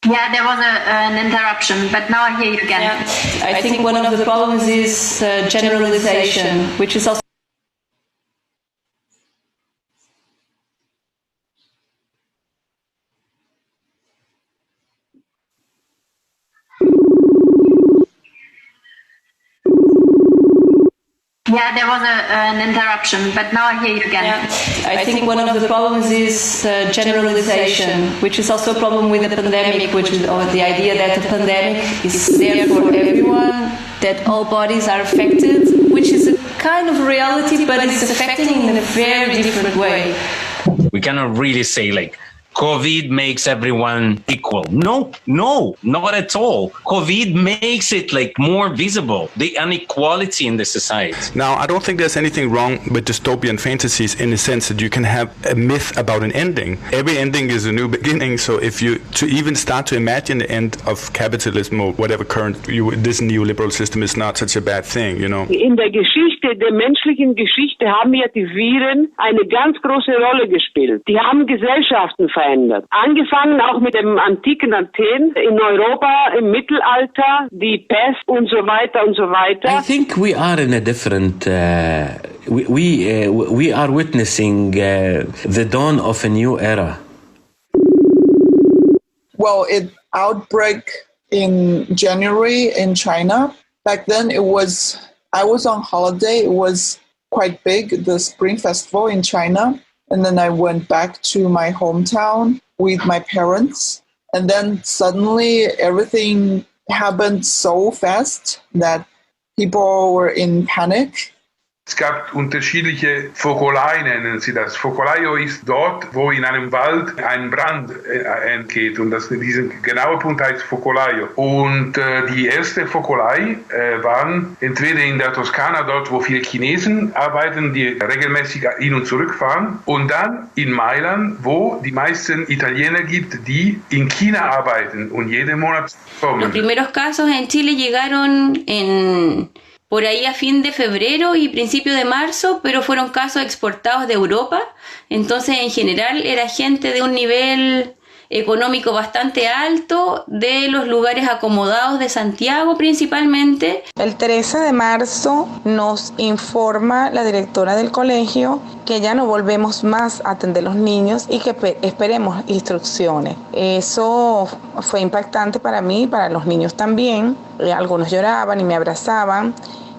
Yeah, there was an interruption, but now I hear you again. Yeah. I think one of the problems is generalization, which is also Yeah, there was an interruption, but now I hear you again. Yeah. I think one of the problems is generalization, which is also a problem with the pandemic, which is the idea that the pandemic is there for everyone, that all bodies are affected, which is a kind of reality, but it's affecting in a very different way. We cannot really say like, COVID makes everyone equal. No, not at all. COVID makes it like more visible, the inequality in the society. Now, I don't think there's anything wrong with dystopian fantasies in the sense that you can have a myth about an ending. Every ending is a new beginning, so if you to even start to imagine the end of capitalism or whatever current this neoliberal system is not such a bad thing, you know. In der Geschichte, der menschlichen Geschichte, haben ja die Viren eine ganz große Rolle gespielt. Die haben Gesellschaften verändert. Angefangen auch mit dem antiken Athen, in Europa, im Mittelalter, die Pest und so weiter und so weiter. I think we are in a different, we are witnessing the dawn of a new era. Well, it outbreak in January in China. Back then I was on holiday. It was quite big, the Spring Festival in China. And then I went back to my hometown with my parents. And then suddenly everything happened so fast that people were in panic. Es gab unterschiedliche Focolai, nennen sie das. Focolaio ist dort, wo in einem Wald ein Brand entgeht. Und dieser genaue Punkt heißt Focolaio. Und die erste Focolai waren entweder in der Toskana, dort wo viele Chinesen arbeiten, die regelmäßig hin und zurück fahren. Und dann in Mailand, wo die meisten Italiener gibt, die in China arbeiten und jeden Monat kommen. Los primeros casos en Chile llegaron por ahí a fin de febrero y principio de marzo, pero fueron casos exportados de Europa. Entonces, en general, era gente de un nivel económico bastante alto, de los lugares acomodados de Santiago principalmente. El 13 de marzo nos informa la directora del colegio que ya no volvemos más a atender a los niños y que esperemos instrucciones. Eso fue impactante para mí y para los niños también. Algunos lloraban y me abrazaban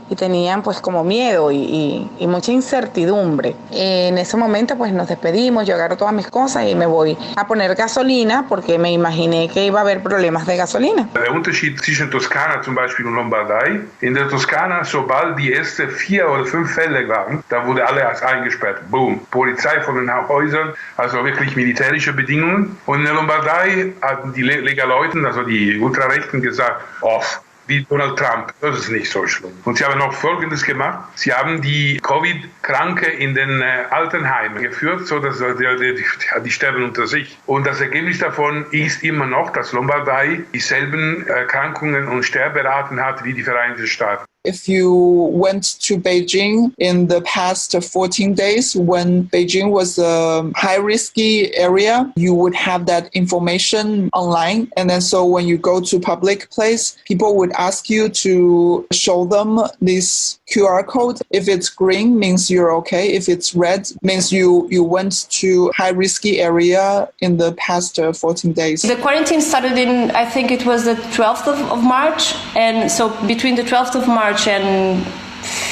y tenían pues como miedo y mucha incertidumbre. En ese momento pues nos despedimos, yo agarro todas mis cosas y me voy a poner gasolina porque me imaginé que iba a haber problemas de gasolina. Der Unterschied zwischen Toskana zum Beispiel und Lombardei, in der Toskana, sobald die ersten 4 oder 5 Fälle waren, da wurde alles eingesperrt. Boom. Polizei von den Häusern, also wirklich militärische Bedingungen. Und in der Lombardei hatten die Leuten, also die Ultrarechten gesagt, off. Wie Donald Trump, das ist nicht so schlimm. Und sie haben noch Folgendes gemacht. Sie haben die Covid-Kranke in den Altenheimen geführt, sodass die sterben unter sich. Und das Ergebnis davon ist immer noch, dass Lombardei dieselben Erkrankungen und Sterberaten hat wie die Vereinigten Staaten. If you went to Beijing in the past 14 days, when Beijing was a high-risky area, you would have that information online. And then so when you go to public place, people would ask you to show them this QR code. If it's green, means you're okay. If it's red, means you went to high-risky area in the past 14 days. The quarantine started in, I think it was the 12th of March. And so between the 12th of March and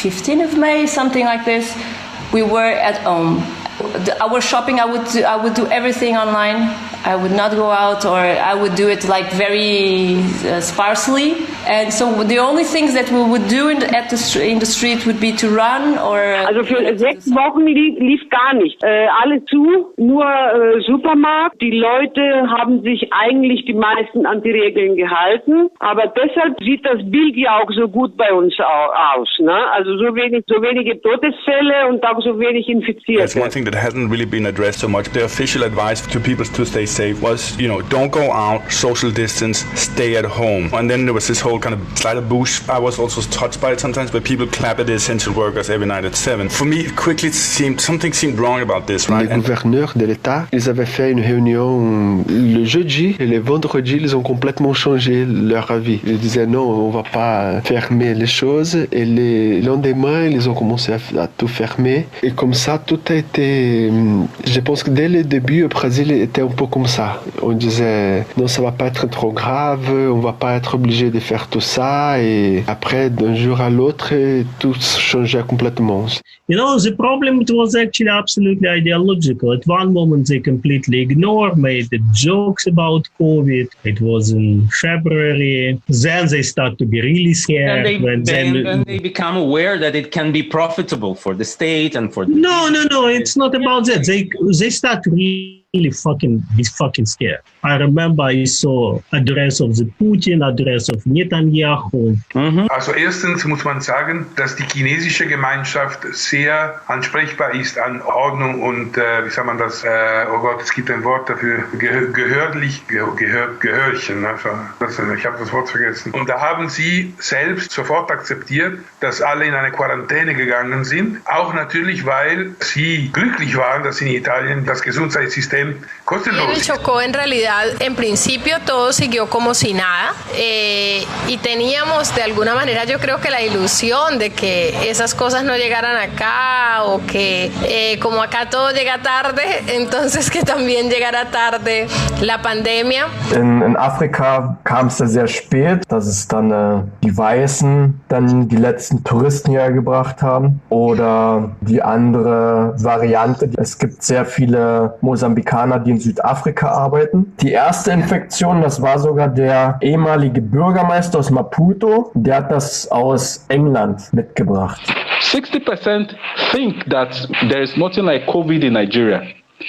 15th of May, something like this, we were at home. Our shopping, I would do everything online. I would not go out, or I would do it like very sparsely. And so the only things that we would do in the street would be to run or... Also für 6 Wochen lief gar nicht. Alles zu, nur Supermarkt. Die Leute haben sich eigentlich die meisten an die Regeln gehalten. Aber deshalb sieht das Bild ja auch so gut bei uns aus. Ne? Also so wenige Todesfälle und auch so wenig Infizierte. That's one thing that hasn't really been addressed so much. The official advice to people to stay say was, don't go out, social distance, stay at home. And then there was this whole kind of slight boost. I was also touched by it sometimes, but people clap at the essential workers every night at 7. For me, it quickly something seemed wrong about this, right? Les gouverneurs de l'État, ils avaient fait une réunion le jeudi et le vendredi, ils ont complètement changé leur avis. Ils disaient non, on va pas fermer les choses et le lendemain, ils ont commencé à tout fermer. Et comme ça, tout a été... Je pense que dès le début, au Brésil était un peu comme ça. On disait non, ça va pas être trop grave, on va pas être obligé de faire tout ça. Et après, d'un jour à l'autre, tout changeait complètement. The problem was actually absolutely ideological. At one moment, they completely ignored, made jokes about COVID. It was in February. Then they start to be really scared. Then they become aware that it can be profitable for the state and for the... No, it's not about that. They start really fucking scared. I remember I saw address of the Putin, address of Netanyahu. Also erstens muss man sagen, dass die chinesische Gemeinschaft sehr ansprechbar ist an Ordnung und, wie sagt man das, oh Gott, es gibt ein Wort dafür, Gehörchen, ich habe das Wort vergessen. Und da haben sie selbst sofort akzeptiert, dass alle in eine Quarantäne gegangen sind, auch natürlich, weil sie glücklich waren, dass in Italien das Gesundheitssystem kostenlos Me chocó en realidad, en principio todo siguió como si nada y teníamos de alguna manera yo creo que la ilusión de que esas cosas no llegaran acá o que como acá todo llega tarde, entonces que también llegara tarde la pandemia. In Afrika kam es sehr spät, dass es dann die Weißen dann die letzten Touristen hierher gebracht haben oder die andere Variante. Es gibt sehr viele Mosambikaner, die in Südafrika arbeiten. Die erste Infektion, das war sogar der ehemalige Bürgermeister aus Maputo, der hat das aus England mitgebracht. 60% think that there is nothing like COVID in Nigeria,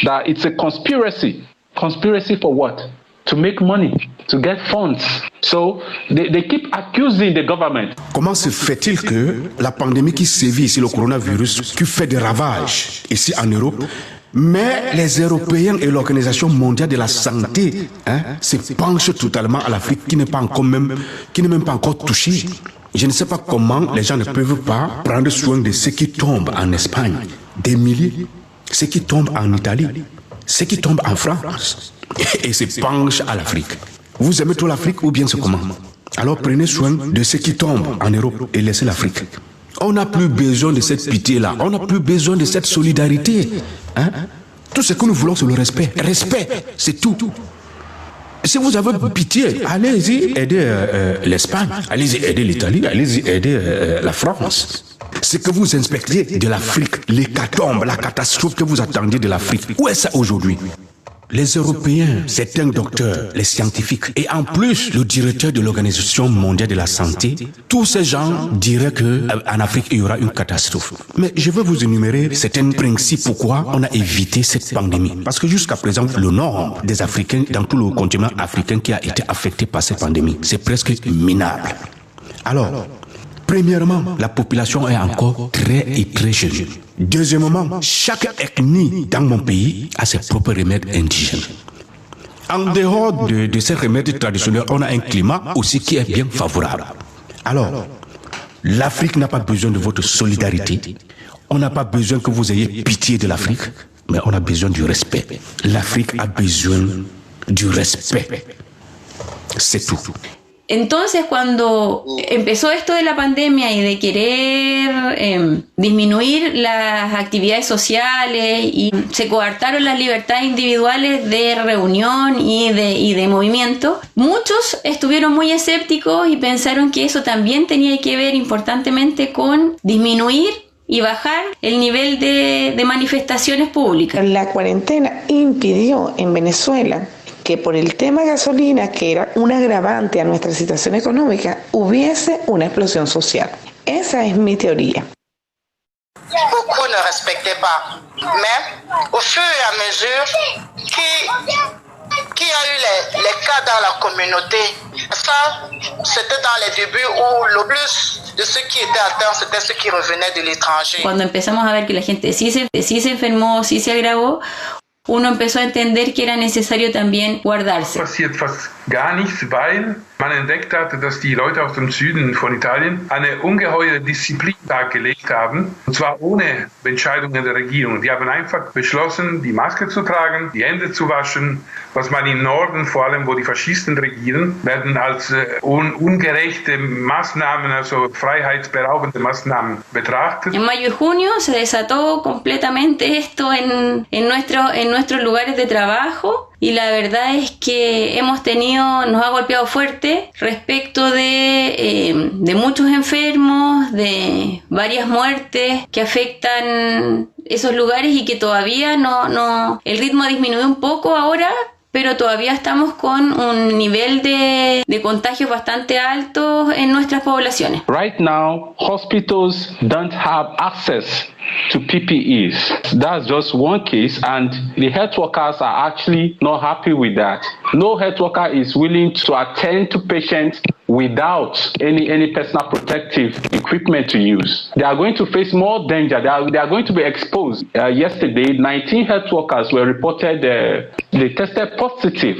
that it's a conspiracy. Conspiracy for what? To make money, to get funds. So they keep accusing the government. Comment se fait-il que la pandémie qui sévit ici, le coronavirus, qui fait des ravages ici en Europe, mais les Européens et l'Organisation mondiale de la santé se penchent totalement à l'Afrique qui n'est même pas encore touchée. Je ne sais pas comment les gens ne peuvent pas prendre soin de ceux qui tombent en Espagne, des milliers, ceux qui tombent en Italie, ceux qui tombent en France, et se penchent à l'Afrique. Vous aimez trop l'Afrique ou bien c'est comment? Alors prenez soin de ceux qui tombent en Europe et laissez l'Afrique. On n'a plus besoin de cette pitié-là, on n'a plus besoin de cette solidarité. Tout ce que nous voulons, c'est le respect. Respect, c'est tout. Si vous avez pitié, allez-y aider l'Espagne, allez-y aider l'Italie, allez-y aider la France. Ce que vous inspectez de l'Afrique, l'hécatombe, la catastrophe que vous attendiez de l'Afrique, où est ça aujourd'hui? Les Européens, certains docteurs, les scientifiques, et en plus le directeur de l'Organisation mondiale de la santé, tous ces gens diraient qu'en Afrique, il y aura une catastrophe. Mais je vais vous énumérer certains principes pourquoi on a évité cette pandémie. Parce que jusqu'à présent, le nombre des Africains dans tout le continent africain qui a été affecté par cette pandémie, c'est presque minable. Alors, premièrement, la population est encore très jeune. Deuxièmement, chaque ethnie dans mon pays a ses propres remèdes indigènes. En dehors de ces remèdes traditionnels, on a un climat aussi qui est bien favorable. Alors, l'Afrique n'a pas besoin de votre solidarité. On n'a pas besoin que vous ayez pitié de l'Afrique, mais on a besoin du respect. L'Afrique a besoin du respect. C'est tout. Entonces, cuando empezó esto de la pandemia y de querer disminuir las actividades sociales y se coartaron las libertades individuales de reunión y de movimiento, muchos estuvieron muy escépticos y pensaron que eso también tenía que ver importantemente con disminuir y bajar el nivel de manifestaciones públicas. La cuarentena impidió en Venezuela que por el tema gasolina, que era un agravante a nuestra situación económica, hubiese una explosión social. Esa es mi teoría. Beaucoup ne respectaient pas, mais au fur et à mesure qu'il y a eu les cas dans la communauté, ça c'était dans les débuts où le plus de ceux qui étaient atteints c'était ceux qui revenaient de l'étranger. Cuando empezamos a ver que la gente sí se enfermó, sí se agravó, uno empezó a entender que era necesario también guardarse. Passiert fast gar nichts, weil man entdeckt hatte, dass die Leute aus dem Süden von Italien eine ungeheure Disziplin dargelegt haben, und zwar ohne Entscheidungen der Regierung. Die haben einfach beschlossen, die Maske zu tragen, die Hände zu waschen, was man im Norden, vor allem wo die Faschisten regieren, werden als ungerechte Maßnahmen, also freiheitsberaubende Maßnahmen betrachtet. En mayo y junio se desató completamente esto en nuestros lugares de trabajo. Y la verdad es que nos ha golpeado fuerte respecto de muchos enfermos, de varias muertes que afectan esos lugares y que todavía el ritmo disminuyó un poco ahora, pero todavía estamos con un nivel de contagios bastante alto en nuestras poblaciones. Right now, hospitals don't have access to PPEs. That's just one case, and the health workers are actually not happy with that. No health worker is willing to attend to patients without any personal protective equipment to use. They are going to face more danger. They are going to be exposed. Yesterday, 19 health workers were reported they tested positive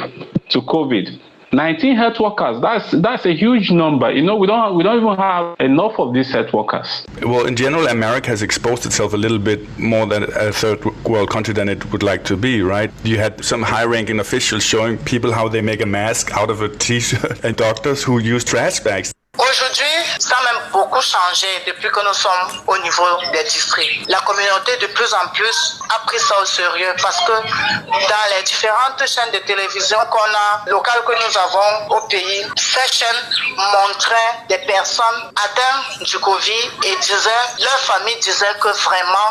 to COVID. 19 health workers, that's a huge number. We don't even have enough of these health workers. Well, in general, America has exposed itself a little bit more than a third world country than it would like to be, right? You had some high-ranking officials showing people how they make a mask out of a t-shirt and doctors who use trash bags. Aujourd'hui, ça a même beaucoup changé depuis que nous sommes au niveau des districts. La communauté de plus en plus a pris ça au sérieux parce que dans les différentes chaînes de télévision locales que nous avons au pays, ces chaînes montraient des personnes atteintes du Covid et leur famille disait que vraiment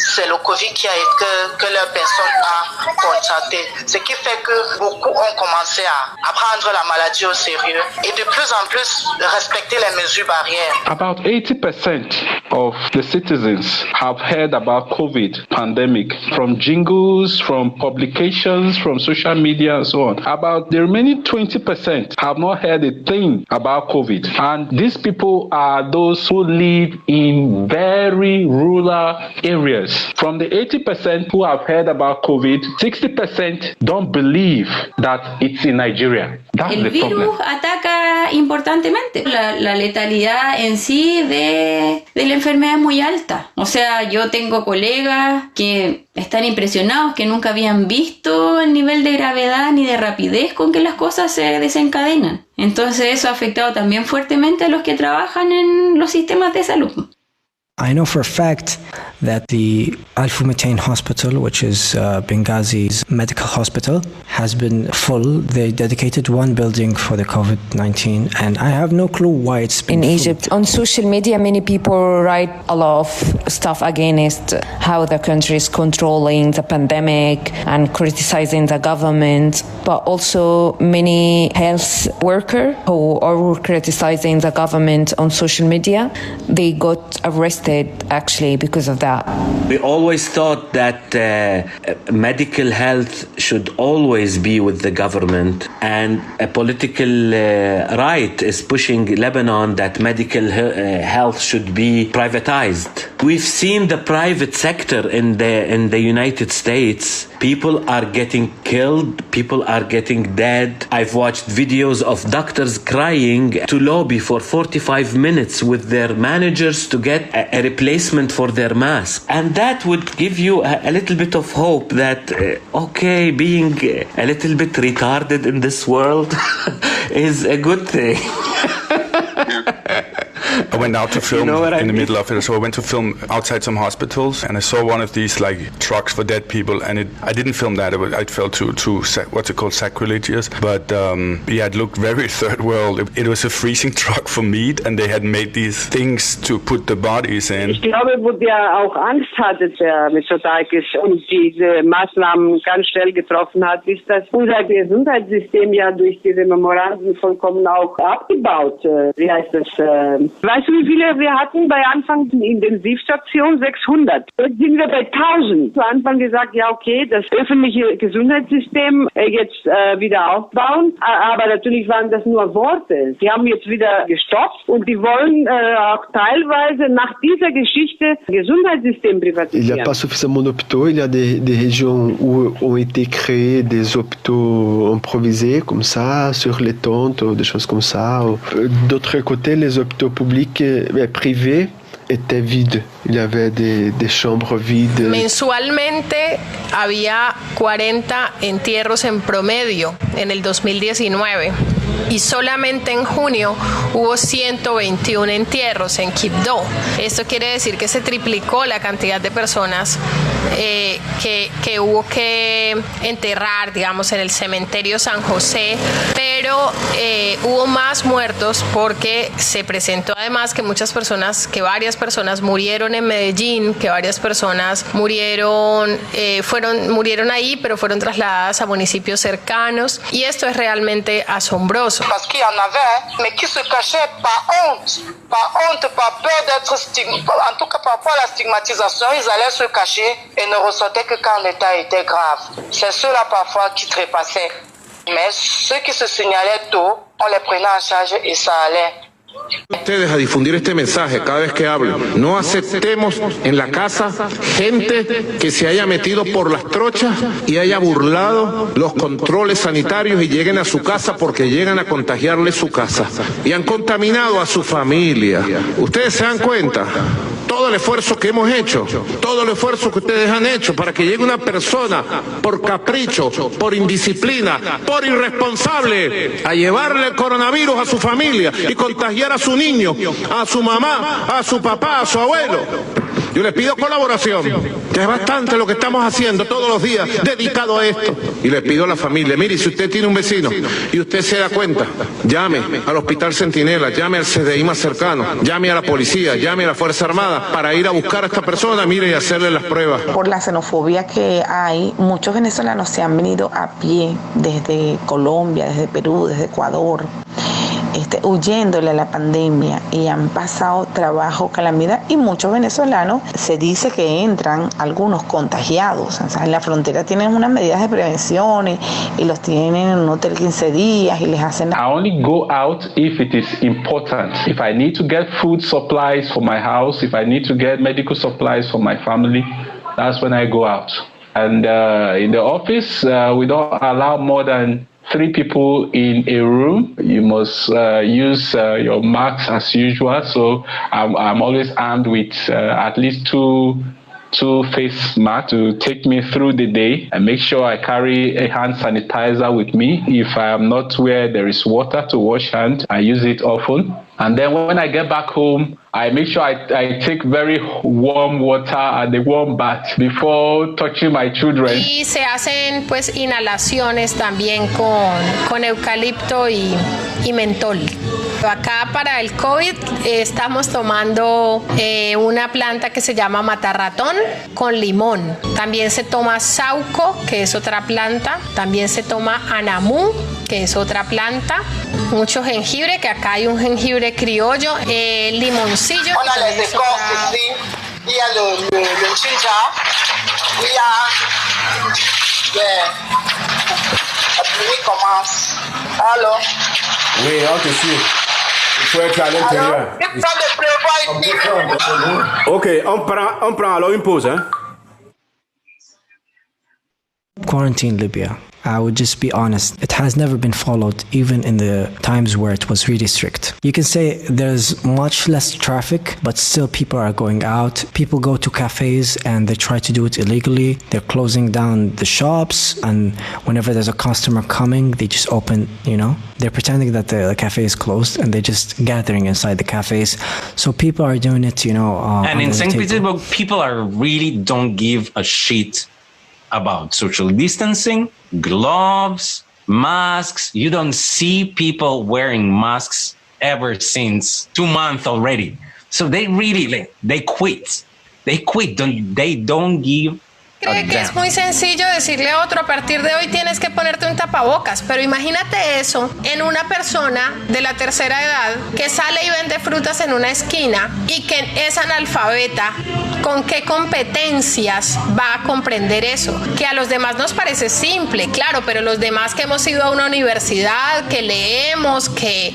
c'est le Covid que leur personne a contracté. Ce qui fait que beaucoup ont commencé à prendre la maladie au sérieux et de plus en plus respecter les mesures barrières. About 80% of the citizens have heard about COVID pandemic from jingles, from publications, from social media and so on. About the remaining 20% have not heard a thing about COVID. And these people are those who live in very rural areas. From the 80% who have heard about COVID, 60% don't believe that it's in Nigeria. That's El the virus problem. ataca importantemente. La letalidad en sí de la enfermedad es muy alta. O sea, yo tengo colegas que están impresionados, que nunca habían visto el nivel de gravedad ni de rapidez con que las cosas se desencadenan. Entonces eso ha afectado también fuertemente a los que trabajan en los sistemas de salud. I know for a fact that the Al-Fumatain Hospital, which is Benghazi's medical hospital, has been full. They dedicated one building for the COVID-19, and I have no clue why it's been in full. Egypt. On social media, many people write a lot of stuff against how the country is controlling the pandemic and criticizing the government, but also many health workers who are criticizing the government on social media. They got arrested actually because of that. We always thought that medical health should always be with the government, and a political right is pushing Lebanon that medical health should be privatized. We've seen the private sector in the United States. People are getting killed, people are getting dead. I've watched videos of doctors crying to lobby for 45 minutes with their managers to get a replacement for their mask. And that would give you a little bit of hope that, being a little bit retarded in this world is a good thing. I went out to film in the middle of it. So I went to film outside some hospitals, and I saw one of these trucks for dead people. And I didn't film that. I felt too what's it called, sacrilegious. But it looked very third world. It was a freezing truck for meat, and they had made these things to put the bodies in. Ich glaube, wo der auch Angst hatte, der Mitsotakis, und diese Maßnahmen ganz schnell getroffen hat, ist, dass unser Gesundheitssystem ja durch diese Memoranden vollkommen auch abgebaut. Wie heißt das? Ich weiß Weißt du, wie viele wir hatten bei Anfang der Intensivstation? 600. Jetzt sind wir bei 1000. Zu Anfang gesagt, ja okay, das öffentliche Gesundheitssystem jetzt wieder aufbauen. Aber natürlich waren das nur Worte. Die haben jetzt wieder gestoppt und die wollen auch teilweise nach dieser Geschichte Gesundheitssystem privatisieren. Il n'y a pas suffisamment d'hôpitaux. Il y a des régions où ont été créés des hôpitaux improvisés comme ça, sur les tentes ou des choses comme ça. D'autre côté, les hôpitaux publics et privés étaient vides. Il y avait des chambres vides. Mensualmente había 40 entierros en promedio en el 2019 y solamente en junio hubo 121 entierros en Quibdó. Esto quiere decir que se triplicó la cantidad de personas que hubo que enterrar, digamos, en el cementerio San José, pero hubo más muertos porque se presentó además que varias personas murieron en Medellín, que varias personas murieron ahí, pero fueron trasladadas a municipios cercanos, y esto es realmente asombroso. Parce qu'il y en avait, mais qui se cachaient par honte, par peur d'être stigmatisés. En tout cas, par rapport à la stigmatisation, ils allaient se cacher et ne ressortaient que quand l'état était grave. C'est ceux-là parfois qui trépassaient. Mais ceux qui se signalaient tôt, on les prenait en charge et ça allait. Ustedes a difundir este mensaje cada vez que hablo. No aceptemos en la casa gente que se haya metido por las trochas y haya burlado los controles sanitarios y lleguen a su casa porque llegan a contagiarle su casa y han contaminado a su familia. Ustedes se dan cuenta todo el esfuerzo que hemos hecho, todo el esfuerzo que ustedes han hecho para que llegue una persona por capricho, por indisciplina, por irresponsable a llevarle el coronavirus a su familia y contagiar a su niño, a su mamá, a su papá, a su abuelo. Yo les pido colaboración, que es bastante lo que estamos haciendo todos los días dedicado a esto. Y les pido a la familia, mire, si usted tiene un vecino y usted se da cuenta, llame al Hospital Centinela, llame al CDI más cercano, llame a la policía, llame a la Fuerza Armada para ir a buscar a esta persona, mire, y hacerle las pruebas. Por la xenofobia que hay, muchos venezolanos se han venido a pie desde Colombia, desde Perú, desde Ecuador, huyéndole a la pandemia, y han pasado trabajo, calamidad, y muchos venezolanos se dice que entran algunos contagiados. O sea, en la frontera tienen unas medidas de prevención y los tienen en un hotel 15 días y les hacen... I only go out if it is important. If I need to get food supplies for my house, if I need to get medical supplies for my family, that's when I go out. And in the office, we don't allow more than 3 people in a room. You must use your masks as usual. So I'm always armed with at least two face masks to take me through the day, and make sure I carry a hand sanitizer with me. If I am not where there is water to wash hands, I use it often. And then when I get back home, I make sure I take very warm water and a warm bath before touching my children. Y se hacen pues inhalaciones también con eucalipto y mentol. Acá para el COVID estamos tomando una planta que se llama matarratón con limón. También se toma sauco, que es otra planta. También se toma anamú, que es otra planta. Mucho jengibre, que acá hay un jengibre criollo, limoncillo. On a les écorces ici, il y a le ginger, il y a... La pluie commence. Allô? Oui, on te suit. Il faut être à l'intérieur. Ok, on prend alors une pause, hein? Quarantine Libya. I would just be honest, it has never been followed, even in the times where it was really strict. You can say there's much less traffic, but still people are going out. People go to cafes and they try to do it illegally. They're closing down the shops, and whenever there's a customer coming, they just open, they're pretending that the cafe is closed and they're just gathering inside the cafes. So people are doing it, and in St. Petersburg, people really don't give a shit about social distancing, gloves, masks. You don't see people wearing masks ever since 2 months already. So they really, they quit. They quit. They don't give Cree que es muy sencillo decirle a otro, a partir de hoy tienes que ponerte un tapabocas, pero imagínate eso en una persona de la tercera edad que sale y vende frutas en una esquina y que es analfabeta. ¿Con qué competencias va a comprender eso? Que a los demás nos parece simple, claro, pero los demás que hemos ido a una universidad, que leemos, que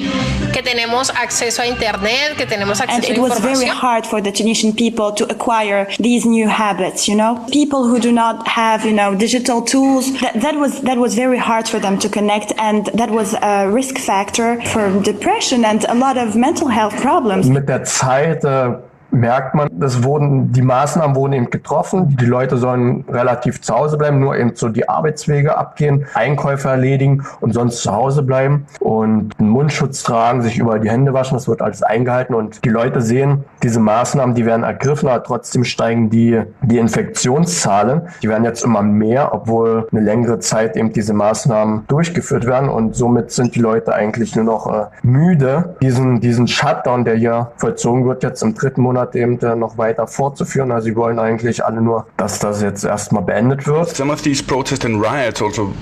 tenemos acceso a internet, que tenemos acceso a información. And it was very hard for the Tunisian people to acquire these new habits, People who do not have, digital tools, that was very hard for them to connect, and that was a risk factor for depression and a lot of mental health problems. Mit der Zeit merkt man, die Maßnahmen wurden eben getroffen. Die Leute sollen relativ zu Hause bleiben, nur eben so die Arbeitswege abgehen, Einkäufe erledigen und sonst zu Hause bleiben und einen Mundschutz tragen, sich überall die Hände waschen. Das wird alles eingehalten und die Leute sehen, diese Maßnahmen, die werden ergriffen, aber trotzdem steigen die Infektionszahlen. Die werden jetzt immer mehr, obwohl eine längere Zeit eben diese Maßnahmen durchgeführt werden und somit sind die Leute eigentlich nur noch müde, diesen Shutdown, der hier vollzogen wird, jetzt im 3. Monat eben noch weiter fortzuführen. Also sie wollen eigentlich alle nur, dass das jetzt erstmal beendet wird. Some of these protests and riots also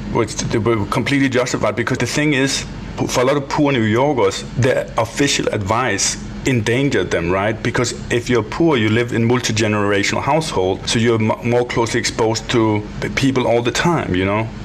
they were completely justified because the thing is, for a lot of poor New Yorkers, their official advice endangered them, right? Because if you're poor, you live in multi-generational household, so you're more closely exposed to people all the time,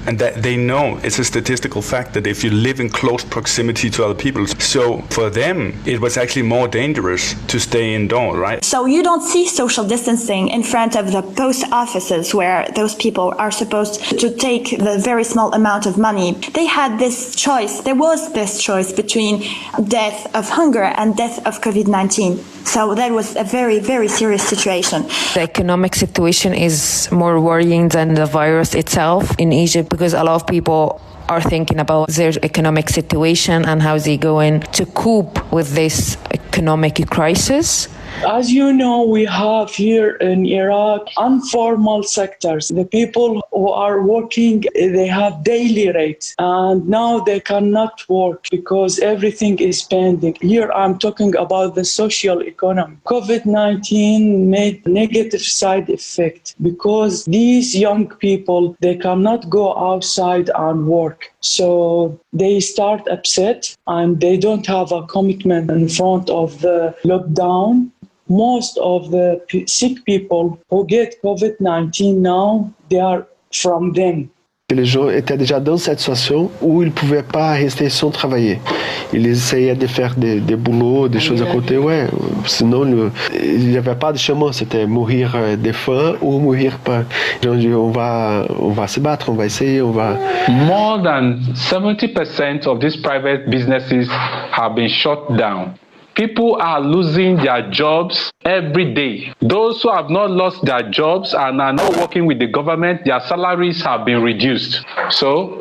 And that they know it's a statistical fact that if you live in close proximity to other people, so for them it was actually more dangerous to stay indoors, right? So you don't see social distancing in front of the post offices where those people are supposed to take the very small amount of money. They had this choice. There was this choice between death of hunger and death of COVID-19. So that was a very, very serious situation. The economic situation is more worrying than the virus itself in Egypt because a lot of people are thinking about their economic situation and how they're going to cope with this economic crisis. As you know, we have here in Iraq informal sectors. The people who are working, they have daily rates, and now they cannot work because everything is pending. Here I'm talking about the social economy. COVID-19 made negative side effect because these young people, they cannot go outside and work. So they start upset and they don't have a commitment in front of the lockdown. Most of the sick people who get COVID-19 now, they are from them. Les gens étaient déjà dans cette situation où ils ne pouvaient pas rester sans travailler. Ils essayaient de faire des boulots, des choses à côté, sinon il n'y avait pas de chemin, c'était mourir de faim ou mourir pas. On va se battre, on va essayer, on va... More than 70% of these private businesses have been shut down. People are losing their jobs every day. Those who have not lost their jobs and are not working with the government, their salaries have been reduced. So,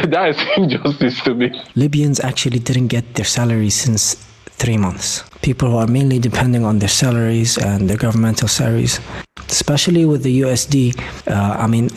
that is injustice to me. Libyans actually didn't get their salaries since 3 months. People who are mainly depending on their salaries and their governmental salaries, especially with the USD,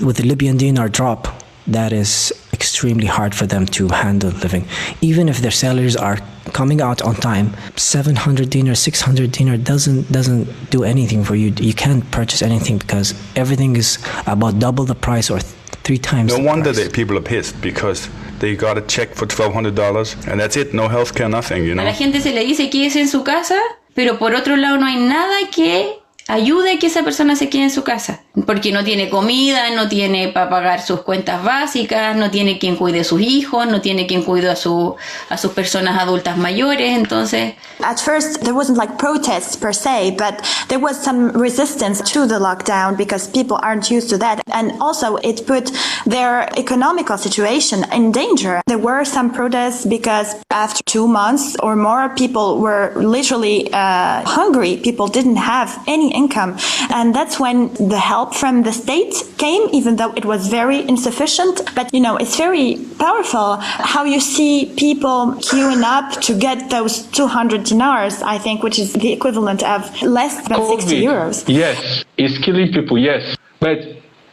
with the Libyan dinar drop, that is extremely hard for them to handle living. Even if their salaries are coming out on time, 700 dinar, 600 dinar doesn't do anything for you. You can't purchase anything because everything is about double the price or 3 times. No wonder that people are pissed because they got a check for $1,200 and that's it, no healthcare, nothing, A la gente se le dice quédese en su casa, pero por otro lado no hay nada que ayude a que esa persona se quede en su casa, porque no tiene comida, no tiene para pagar sus cuentas básicas, no tiene quien cuide a sus hijos, no tiene quien cuide a sus personas adultas mayores, entonces... At first, there wasn't like protests per se, but there was some resistance to the lockdown because people aren't used to that. And also, it put their economical situation in danger. There were some protests because after 2 months or more, people were literally hungry. People didn't have any income. And that's when the help from the state came, even though it was very insufficient. But, it's very powerful how you see people queuing up to get those 200 dinars, I think, which is the equivalent of less than COVID, 60 euros. Yes, it's killing people, yes. But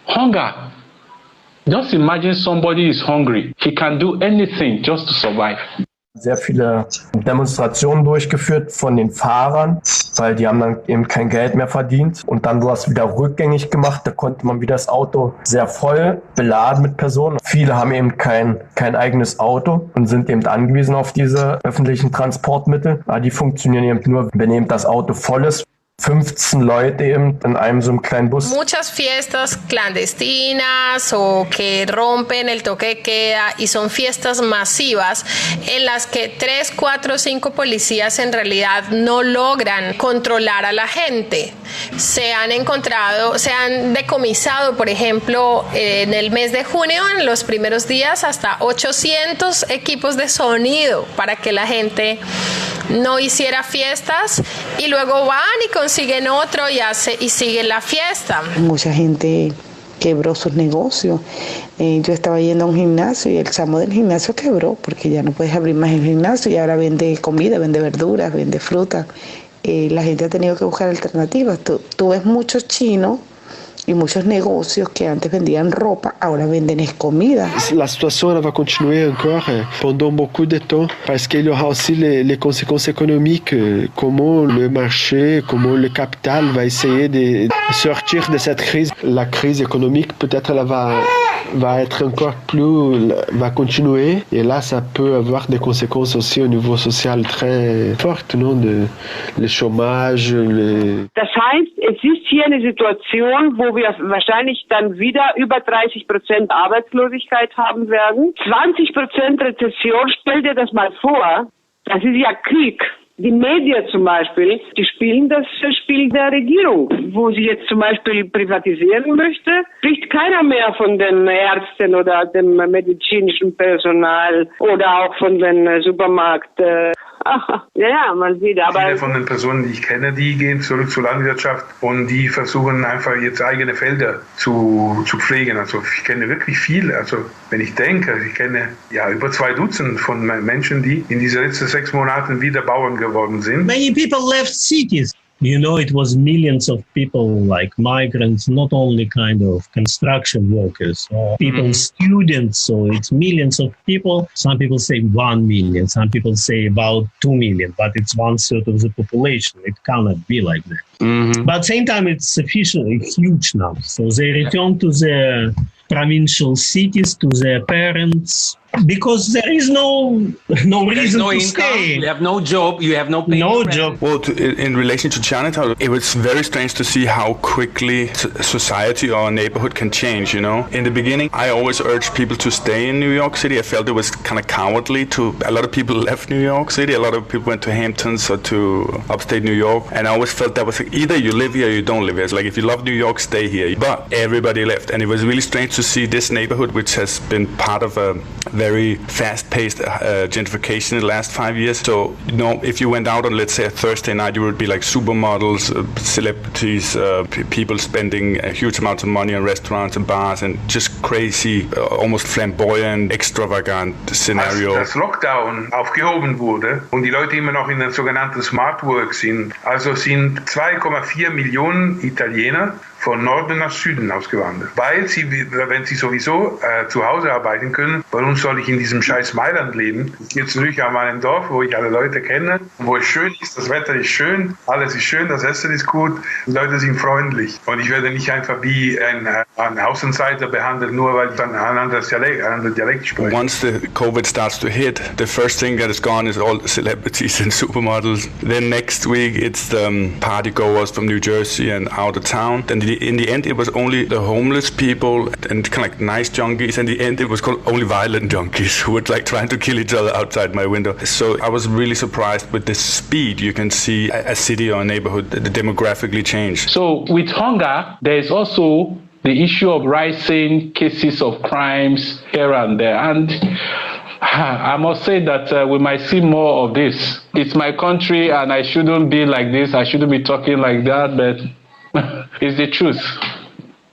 hunger, just imagine somebody is hungry. He can do anything just to survive. sehr viele Demonstrationen durchgeführt von den Fahrern, weil die haben dann eben kein Geld mehr verdient. Und dann war es wieder rückgängig gemacht. Da konnte man wieder das Auto sehr voll beladen mit Personen. Viele haben eben kein eigenes Auto und sind eben angewiesen auf diese öffentlichen Transportmittel. Aber die funktionieren eben nur, wenn eben das Auto voll ist. 15 Leute eben in einem so einem kleinen Bus. Muchas fiestas clandestinas o que rompen el toque de queda y son fiestas masivas en las que 3, 4, 5 policías en realidad no logran controlar a la gente. Se han decomisado, por ejemplo, en el mes de junio, en los primeros días, hasta 800 equipos de sonido para que la gente no hiciera fiestas y luego van y consiguen otro y siguen la fiesta. Mucha gente quebró sus negocios. Yo estaba yendo a un gimnasio y el chamo del gimnasio quebró porque ya no puedes abrir más el gimnasio y ahora vende comida, vende verduras, vende fruta. La gente ha tenido que buscar alternativas. Tú ves muchos chinos et muchos negocios que antes vendían ropa, ahora venden comida. La situation elle va continuer encore pendant beaucoup de temps parce qu'il y aura aussi les conséquences économiques, comment le marché, comment le capital va essayer de sortir de cette crise. La crise économique peut-être elle va être encore plus, va continuer et là ça peut avoir des conséquences aussi au niveau social très fortes, non? Le chômage, Das heißt, es ist hier eine Situation, wo wir wahrscheinlich dann wieder über 30% Arbeitslosigkeit haben werden. 20% Rezession, stell dir das mal vor, das ist ja Krieg. Die Medien zum Beispiel, die spielen das Spiel der Regierung, wo sie jetzt zum Beispiel privatisieren möchte, spricht keiner mehr von den Ärzten oder dem medizinischen Personal oder auch von den Supermarkt. Ja, man sieht, aber viele von den Personen, die ich kenne, die gehen zurück zur Landwirtschaft und die versuchen einfach jetzt eigene Felder zu pflegen. Also ich kenne wirklich viele. Also wenn ich denke, ich kenne ja über 2 Dutzend von Menschen, die in diesen letzten 6 Monaten wieder Bauern geworden sind. Many people left cities. You know, it was millions of people, like migrants, not only kind of construction workers, or people, students, so it's millions of people. Some people say 1 million, some people say about 2 million, but it's 1/3 of the population. It cannot be like that. But at the same time, it's sufficiently huge now. So they return to their provincial cities, to their parents, because there is no reason to income, stay. You have no job, you have no job. Well, in relation to Chinatown, it was very strange to see how quickly society or a neighborhood can change, you know. In the beginning, I always urged people to stay in New York City. I felt it was kind of cowardly a lot of people left New York City. A lot of people went to Hamptons or to upstate New York. And I always felt that was like, either you live here or you don't live here. It's like, if you love New York, stay here. But everybody left. And it was really strange to see this neighborhood, which has been part of a very fast-paced gentrification in the last 5 years. So, you know, if you went out on, let's say, a Thursday night, you would be like supermodels, celebrities, people spending huge amounts of money on restaurants and bars and just crazy, almost flamboyant, extravagant scenario. Als das Lockdown aufgehoben wurde und die Leute immer noch in den sogenannten Smart Work sind, also sind 2,4 Millionen Italiener von Norden nach Süden ausgewandert. Weil sie, wenn sie sowieso zu Hause arbeiten können, warum soll ich in diesem scheiß Mailand leben? Ich gehe zurück an meinem Dorf, wo ich alle Leute kenne, wo es schön ist, das Wetter ist schön, alles ist schön, das Essen ist gut, die Leute sind freundlich. Und ich werde nicht einfach wie ein Außenseiter behandelt, nur weil ich ein anderes Dialekt spreche. Once the COVID starts to hit, the first thing that is gone is all the celebrities and supermodels. Then next week it's the party goers from New Jersey and out of town. Then in the end, it was only the homeless people and kind of like nice junkies. In the end, it was called only violent junkies who were like trying to kill each other outside my window. So I was really surprised with the speed you can see a city or a neighborhood demographically change. So with hunger, there is also the issue of rising cases of crimes here and there. And I must say that we might see more of this. It's my country and I shouldn't be like this. I shouldn't be talking like that, but it's the truth.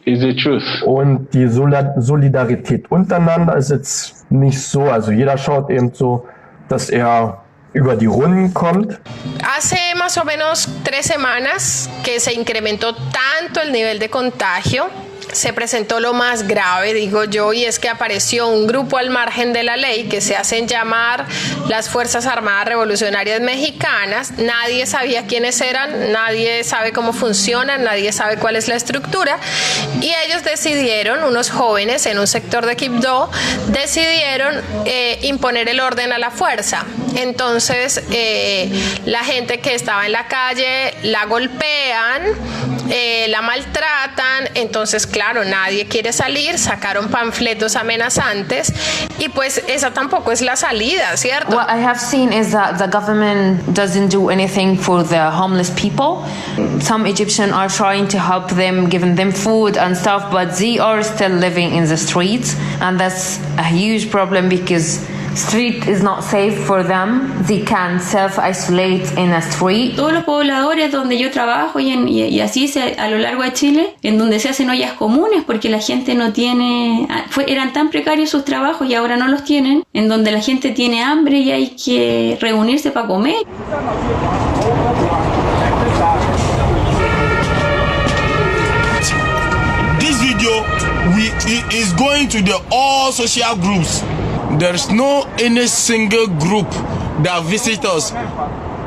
It's the truth. Und die Solidarität untereinander ist jetzt nicht so, also jeder schaut eben so, dass er über die Runden kommt. Hace más o menos 3 semanas que se incrementó tanto el nivel de contagio se presentó lo más grave, digo yo, y es que apareció un grupo al margen de la ley que se hacen llamar las Fuerzas Armadas Revolucionarias Mexicanas. Nadie sabía quiénes eran, nadie sabe cómo funcionan, nadie sabe cuál es la estructura, y ellos decidieron, unos jóvenes en un sector de Quibdó, decidieron imponer el orden a la fuerza. Entonces la gente que estaba en la calle la golpean, la maltratan, entonces claro, nadie quiere salir, sacaron panfletos amenazantes y pues esa tampoco es la salida, ¿cierto? What I have seen is that the government doesn't do anything for the homeless people. Some Egyptians are trying to help them, giving them food and stuff, but they are still living in the streets, and that's a huge problem because street is not safe for them. They can self-isolate in a street. Todos los pobladores donde yo trabajo y así a lo largo de Chile, en donde se hacen ollas comunes porque la gente no tiene, eran tan precarios sus trabajos y ahora no los tienen, en donde la gente tiene hambre y hay que reunirse para comer. This video is going to the all social groups. There's no any single group that visits us,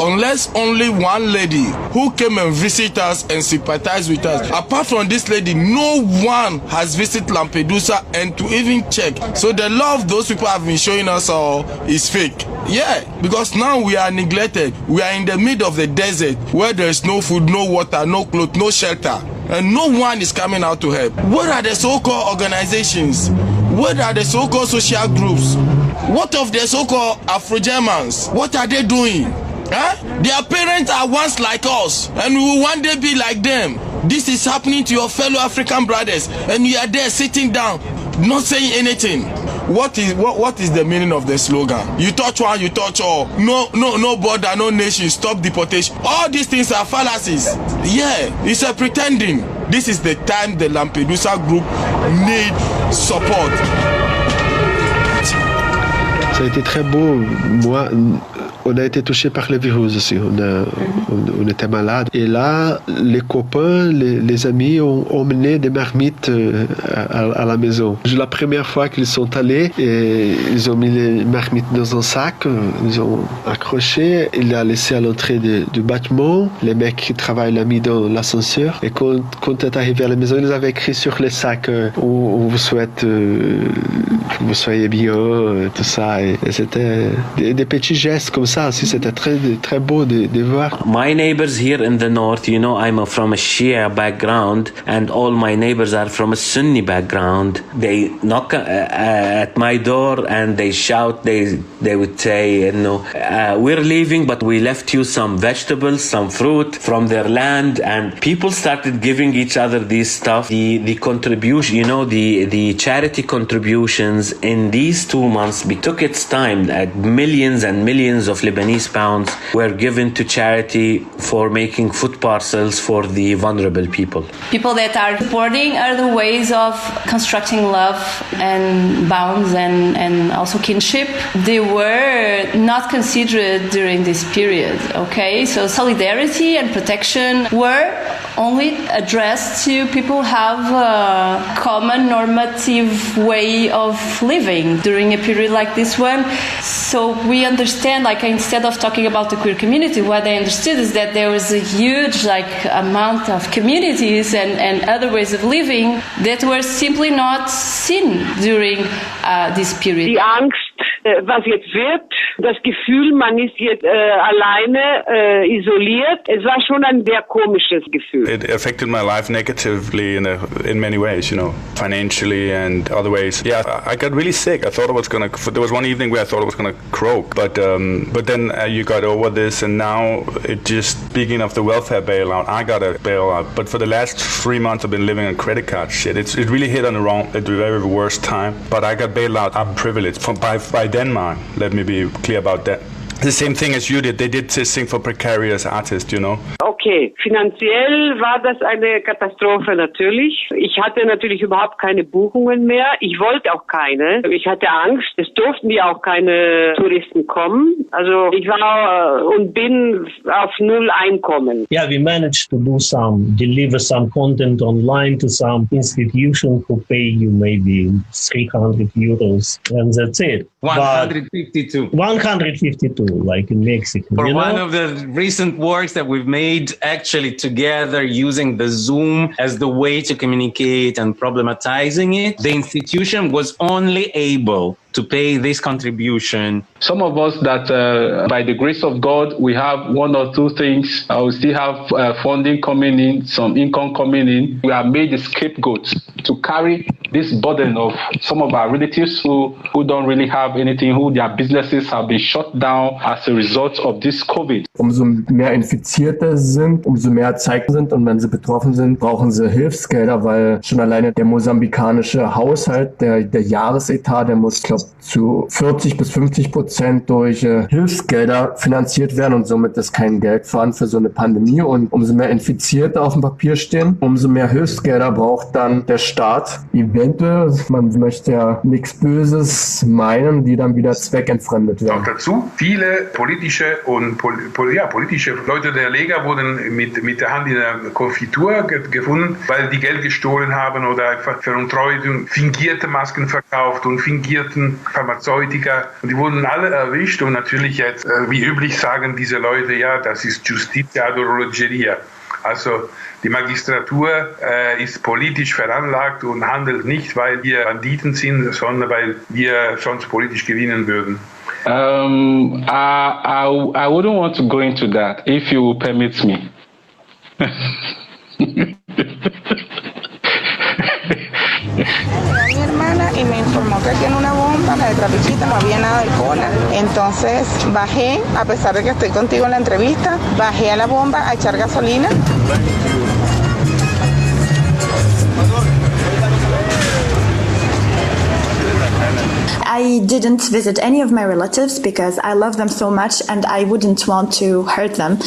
unless only one lady who came and visit us and sympathize with us. Apart from this lady, no one has visited Lampedusa and to even check. So the love those people have been showing us all is fake. Yeah, because now we are neglected. We are in the middle of the desert where there is no food, no water, no clothes, no shelter. And no one is coming out to help. What are the so-called organizations? What are the so-called social groups? What of the so-called Afro-Germans? What are they doing? Huh? Their parents are once like us, and we will one day be like them. This is happening to your fellow African brothers, and you are there sitting down, not saying anything. What is the meaning of the slogan? You touch one, you touch all. No border, no nation, stop deportation. All these things are fallacies. Yeah, it's a pretending. This is the time the Lampedusa group need support. Ça a été très beau. Moi, on a été touché par le virus aussi. On était malade. Et là, les copains, les amis ont emmené des marmites à la maison. La première fois qu'ils sont allés, et ils ont mis les marmites dans un sac, ils ont accroché, il l'a laissé à l'entrée du bâtiment. Les mecs qui travaillent l'ont mis dans l'ascenseur. Et quand est arrivé à la maison, ils avaient écrit sur les sacs on vous souhaite que vous soyez bien, tout ça. Et c'était des petits gestes comme ça. C'était très beau de voir. My neighbors here in the north, you know, I'm from a Shia background, and all my neighbors are from a Sunni background. They knock at my door and they shout. They would say, you know, we're leaving, but we left you some vegetables, some fruit from their land. And people started giving each other these stuff. The contribution, you know, the charity contributions in these 2 months took its time. Millions and millions of Lebanese pounds were given to charity for making food parcels for the vulnerable people. People that are supporting are the ways of constructing love and bonds and also kinship. They were not considered during this period, okay? So solidarity and protection were only addressed to people who have a common normative way of living during a period like this one. So we understand, like, instead of talking about the queer community, what I understood is that there was a huge amount of communities and other ways of living that were simply not seen during this period. Die Angst, was jetzt wird, das Gefühl, man ist jetzt alleine, isoliert, es war schon ein sehr komisches Gefühl. It affected my life negatively in many ways, you know, financially and other ways. Yeah, I got really sick. I thought I was gonna. There was one evening where I thought I was gonna croak, but then you got over this, and now it just, speaking of the welfare bailout, I got a bailout. But for the last 3 months, I've been living on credit card shit. It really hit on the very worst time. But I got bailed out. I'm privileged by Denmark. Let me be clear about that. The same thing as you did. They did this thing for precarious artists, you know. okay. Finanziell war das eine Katastrophe natürlich. Ich hatte natürlich überhaupt keine Buchungen mehr. Ich wollte auch keine. Ich hatte Angst. Es durften ja auch keine Touristen kommen. Also ich war und bin auf null Einkommen. Yeah, we managed to deliver some content online to some institution who pay you maybe 300 euros, and that's it. 152. 152, like in Mexico. For one of the recent works that we've made actually together using the Zoom as the way to communicate and problematizing it, the institution was only able to pay this contribution. Some of us that, by the grace of God, we have one or two things. We still have funding coming in, some income coming in. We are made the scapegoats to carry this burden of some of our relatives who don't really have anything, who their businesses have been shut down as a result of this COVID. Umso mehr Infizierte sind, umso mehr Zeichen sind, und wenn sie betroffen sind, brauchen sie Hilfsgelder, weil schon alleine der mosambikanische Haushalt, der Jahresetat, der muss, glaube ich, zu 40-50% durch Hilfsgelder finanziert werden, und somit ist kein Geld vorhanden für so eine Pandemie. Und umso mehr Infizierte auf dem Papier stehen, umso mehr Hilfsgelder braucht dann der Staat. Eventuell, man möchte ja nichts Böses meinen, die dann wieder zweckentfremdet werden. Auch dazu, viele politische Leute der Lega wurden mit der Hand in der Konfitur gefunden, weil die Geld gestohlen haben oder einfach veruntreut und fingierte Masken verkauft und fingierten Pharmazeutika. Und die wurden alle erwischt, und natürlich jetzt, wie üblich, sagen diese Leute, ja, das ist Justitia ad orologeria. Also die Magistratur ist politisch veranlagt und handelt nicht, weil wir Banditen sind, sondern weil wir sonst politisch gewinnen würden. I wouldn't want to go into that, if you permit me. Mi hermana y me informó que aquí en una bomba, la de Trapichita, no había nada de cola. Entonces bajé, a pesar de que estoy contigo en la entrevista, bajé a la bomba a echar gasolina. I didn't visit any of my relatives because I love them so much and I wouldn't want to hurt them.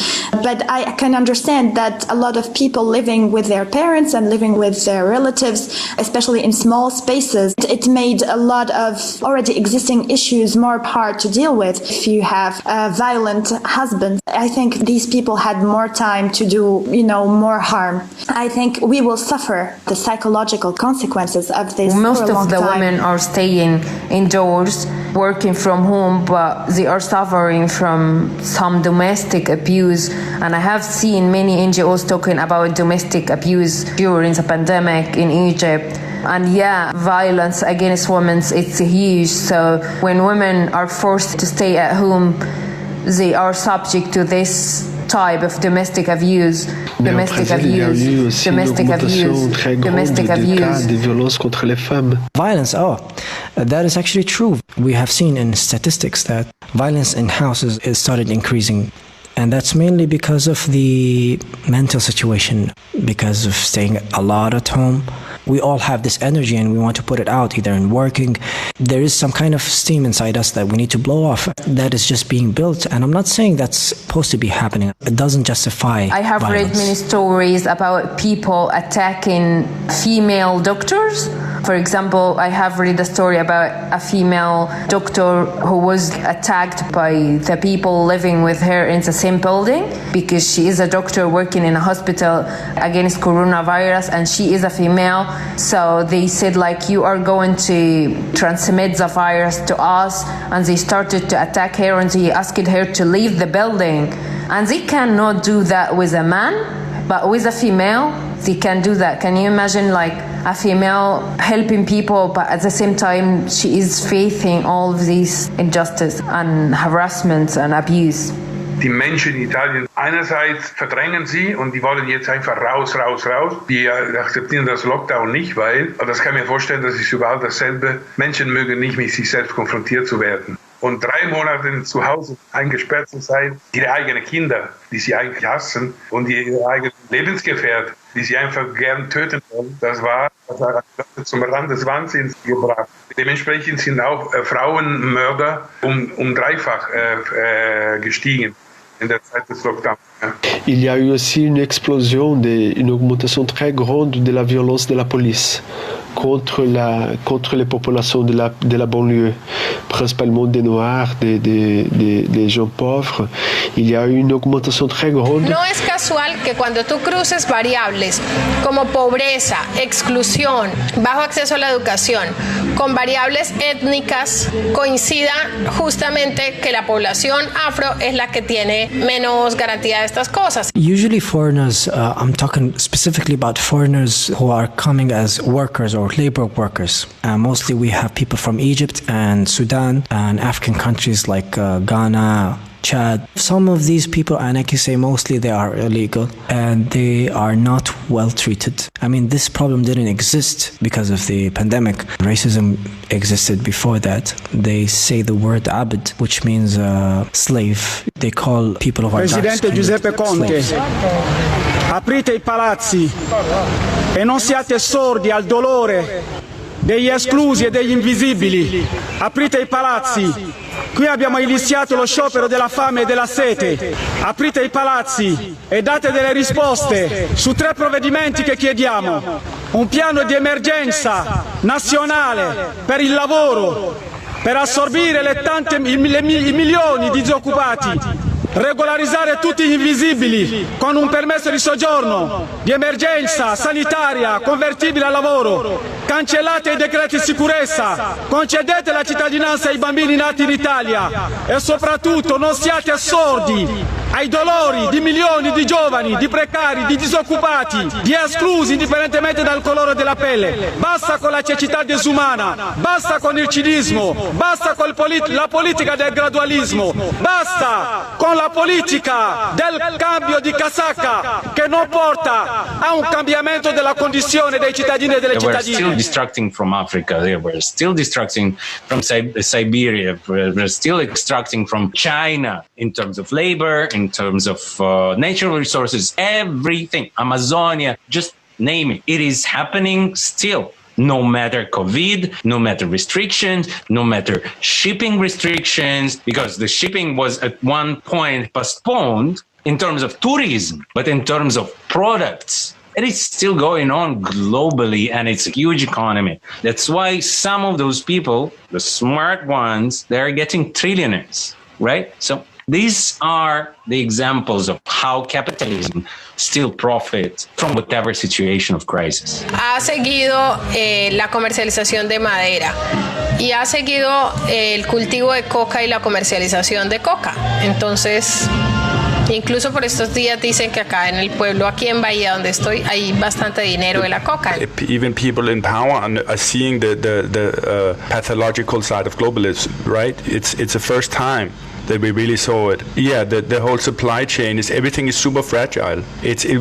But I can understand that a lot of people living with their parents and living with their relatives, especially in small spaces, it made a lot of already existing issues more hard to deal with. If you have a violent husband, I think these people had more time to do, more harm. I think we will suffer the psychological consequences of this Most for a long of the time. women are staying indoors, working from home, but they are suffering from some domestic abuse. And I have seen many NGOs talking about domestic abuse during the pandemic in Egypt. And yeah, violence against women, it's huge. So when women are forced to stay at home, they are subject to this type of domestic abuse. Violence. That is actually true. We have seen in statistics that violence in houses is started increasing. And that's mainly because of the mental situation, because of staying a lot at home. We all have this energy and we want to put it out, either in working. There is some kind of steam inside us that we need to blow off. That is just being built. And I'm not saying that's supposed to be happening. It doesn't justify I have violence. read many stories about people attacking female doctors. For example, I have read a story about a female doctor who was attacked by the people living with her in the same building because she is a doctor working in a hospital against coronavirus and she is a female. So they said, you are going to transmit the virus to us, and they started to attack her and they asked her to leave the building. And they cannot do that with a man, but with a female, they can do that. Can you imagine a female helping people, but at the same time she is facing all of these injustice and harassment and abuse? Die Menschen in Italien einerseits verdrängen sie und die wollen jetzt einfach raus. Die akzeptieren das Lockdown nicht, weil, das kann ich mir vorstellen, das ist überall dasselbe. Menschen mögen nicht mit sich selbst konfrontiert zu werden. Und 3 Monate zu Hause eingesperrt zu sein, ihre eigenen Kinder, die sie eigentlich hassen, und ihre eigenen Lebensgefährten, die sie einfach gern töten wollen, das hat zum Rand des Wahnsinns gebracht. Dementsprechend sind auch Frauenmörder um dreifach gestiegen. in der Zeit des Lockdowns. Ja. Il y a eu aussi une explosion, une augmentation très grande de la violence de la police contre les populations de la banlieue, principalement des Noirs, des gens pauvres. Il y a eu une augmentation très grande. No es casual que cuando tú cruces variables como pobreza, exclusión, bajo acceso a la educación, con variables étnicas, coincida justamente que la población afro es la que tiene menos garantía de estas cosas. Usually foreigners, I'm talking specifically about foreigners who are coming as workers or labor workers. Mostly we have people from Egypt and Sudan and African countries like Ghana, Chad. Some of these people, and I can say mostly, they are illegal and they are not well treated. I mean, this problem didn't exist because of the pandemic. Racism existed before that. They say the word abd, which means slave. They call people of our Presidente Giuseppe Conte, aprite I palazzi e non siate sordi al dolore degli esclusi e degli invisibili. Aprite I palazzi. Qui abbiamo iniziato lo sciopero della fame e della sete. Aprite I palazzi e date delle risposte su 3 provvedimenti che chiediamo. Un piano di emergenza nazionale per il lavoro, per assorbire i milioni di disoccupati. Regolarizzare tutti gli invisibili con un permesso di soggiorno di emergenza sanitaria convertibile al lavoro. Cancellate I decreti di sicurezza, concedete la cittadinanza ai bambini nati in Italia e soprattutto non siate sordi ai dolori di milioni di giovani, di precari, di disoccupati, di esclusi indipendentemente dal colore della pelle. Basta con la cecità disumana, basta con il cinismo, basta con la politica del gradualismo, basta con la politica del cambio di casacca che non porta a un cambiamento della condizione dei cittadini e delle cittadine. They were still distracting from Africa, they were still distracting from Siberia, they were still extracting from China in terms of labor, in terms of natural resources, everything, Amazonia, just name it. It is happening still. No matter COVID, no matter restrictions, no matter shipping restrictions, because the shipping was at one point postponed in terms of tourism, but in terms of products, it is still going on globally, and it's a huge economy. That's why some of those people, the smart ones, they're getting trillionaires, right? So these are the examples of how capitalism still profits from whatever situation of crisis. Ha seguido la comercialización de madera y ha seguido el cultivo de coca y la comercialización de coca. Entonces, incluso por estos días dicen que acá en el pueblo, aquí en Bahía donde estoy, hay bastante dinero de la coca. Even people in power are seeing the pathological side of globalism, right? It's the first time that we really saw it. Yeah, the whole supply chain everything is super fragile.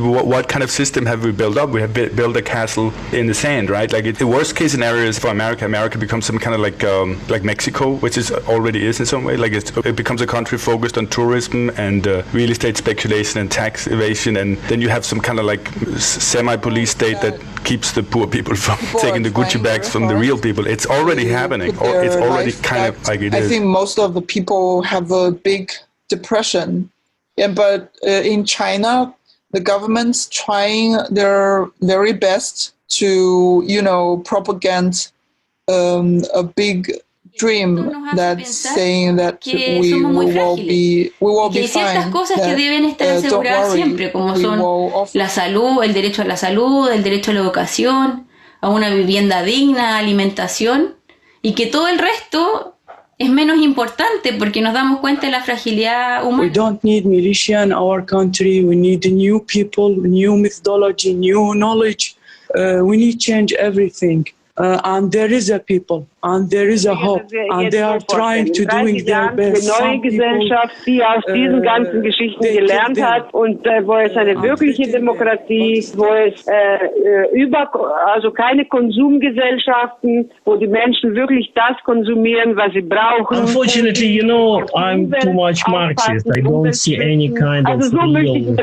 What kind of system have we built up? We have built a castle in the sand, right? Like the worst case scenario is for America. America becomes some kind of like Mexico, which already is in some way. Like it becomes a country focused on tourism and real estate speculation and tax evasion, and then you have some kind of like semi-police state that keeps the poor people from taking the Gucci bags from the real people. It's already happening. Or it's already kind of like it is. I think most of the people have a big depression. Yeah, but in China, the government's trying their very best to, propagate a big dream that's saying that we will be hay ciertas cosas que deben estar aseguradas siempre, como son la salud, el derecho a la salud, el derecho a la educación, a una vivienda digna, alimentación, y que todo el resto es menos importante porque nos damos cuenta de la fragilidad humana. We don't need militia in our country. We need new people, new methodology, new knowledge. We need change everything. And there is a people, and there is a hope, and they are trying to doing their best. Eine neue Gesellschaft, die aus diesen ganzen Geschichten gelernt hat und wo es eine wirkliche Demokratie, wo es keine Konsumgesellschaften, wo die Menschen wirklich das konsumieren, was sie brauchen. Unfortunately, I'm too much Marxist. I don't see any kind of real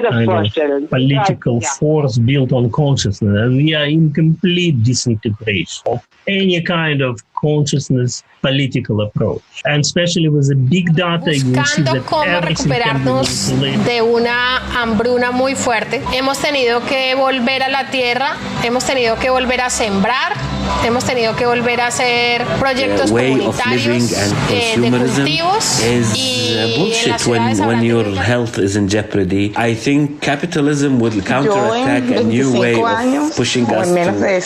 political force built on consciousness. We are in complete disintegration of any kind of consciousness political approach. And especially with the big data, you will see that everything can be manipulated. De una hambruna muy fuerte. Hemos tenido que volver a la tierra, hemos tenido que volver a sembrar, hemos tenido que volver a hacer proyectos comunitarios de cultivos y bullshit when your health is in jeopardy. I think capitalism will counterattack a new way of pushing us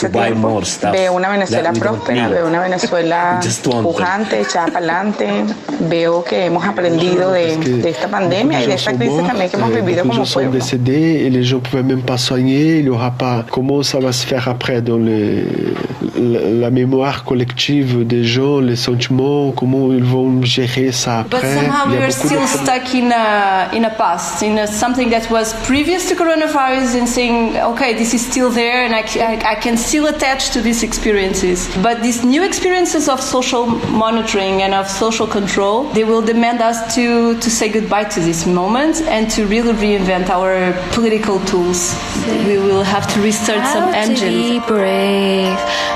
to buy more stuff. Veo una Venezuela próspera, veo una Venezuela pujante, echada para adelante. Veo que hemos aprendido de esta pandemia y de esta crisis también que hemos vivido como pueblo. Décédés et les gens pouvaient même pas soigner. Il y aura pas. Comment ça va se faire après dans la mémoire collective des gens, les sentiments, comment ils vont gérer ça après? But somehow we are still stuck in a past, in something that was previous to coronavirus, and saying, okay, this is still there, and I can still attach to these experiences. But these new experiences of social monitoring and of social control, they will demand us to say goodbye to this moment and to really reinvent our political tools. We will have to restart some engines.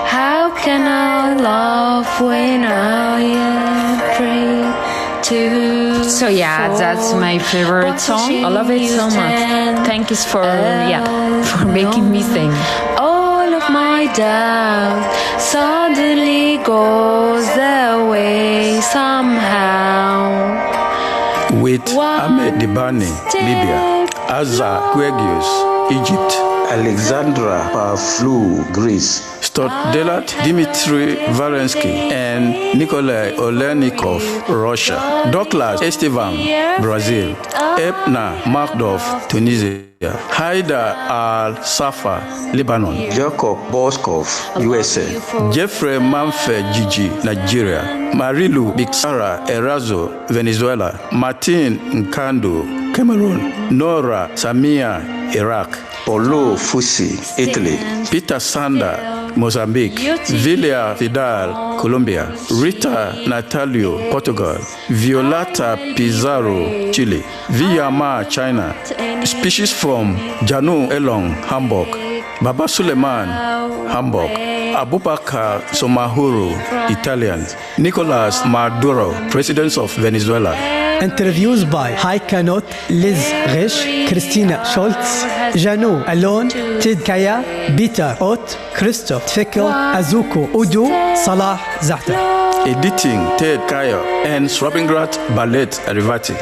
How can I love when I am free? So yeah, that's my favorite song. I love it so much. Thank you for making me sing. All of my doubt suddenly goes away somehow. With Ahmed Dibani, Libya, Asa Guegius, Egypt, Alexandra Pavlou, Greece, Stotdelat Dimitri Valensky, and Nikolai Olenikov, Russia, Douglas Estevan, Brazil, Ebna Makdov, Tunisia, Haida Al-Safa, Lebanon, Jacob Boskov, USA, Jeffrey Manfe Gigi, Nigeria, Marilu Bixara Erazo, Venezuela, Martin Nkando, Cameroon, Nora Samia, Iraq, Polo Fusi, Italy, Peter Sander, Mozambique, Vilia Vidal, Colombia, Rita Natalio, Portugal, Violata Pizarro, Chile, Viyama, China, species from Janu Elong, Hamburg, Baba Suleiman, Hamburg, Abubakar Somahuro, Italian, Nicolas Maduro, President of Venezuela. Interviews by Heike Not, Liz Risch, Christina Scholz, Janu Alon, Tid Kaya, Peter Ott, Christoph Fickel, Azuko Udo, Salah Zahta. Editing Ted Kaya and Schwabinggrad Ballett Arrivati.